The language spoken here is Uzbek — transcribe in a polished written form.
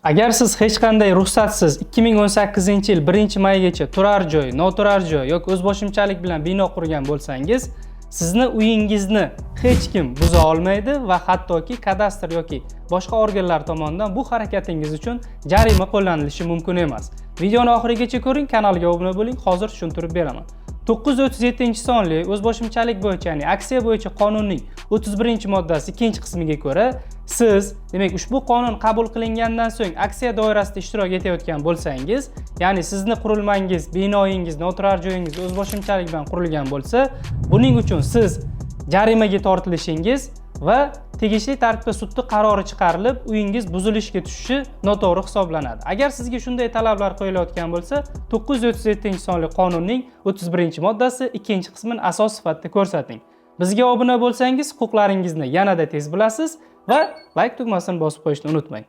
Agar siz hech qanday ruxsatsiz 2018-yil 1-maygacha turar joy, noturar joy yoki o'zboshimchalik bilan bino qurgan bo'lsangiz, sizni uyingizni hech kim buza olmaydi va hattoki kadastr yoki boshqa organlar tomonidan bu harakatingiz uchun jarima qo'llanilishi mumkin emas. Videoni oxirigacha ko'ring, kanalga obuna bo'ling, hozir tushuntirib beraman. 937-sonli o'zboshimchalik bo'yicha, ya'ni aksiya bo'yicha qonunning 31-moddasi 2-qismiga ko'ra, siz, demak, ushbu qonun qabul qilingandan so'ng aksiya doirasida ishtirok etayotgan bo'lsangiz, ya'ni sizni qurilmangiz, binoyingiz, noturar joyingiz o'zboshimchalik bilan qurilgan bo'lsa, buning uchun siz jarimaga tortilishingiz va tegishli tartibda sudda qarori chiqarilib, uyingiz buzilishga tushishi noto'g'ri hisoblanadi. Agar sizga shunday talablar qo'yilayotgan bo'lsa, 937-sonli qonunning 31-moddasi 2-qismini asos sifatida ko'rsating. Bizga obuna bo'lsangiz, huquqlaringizni yanada tez bilasiz va like tugmasini bosib qo'yishni unutmang.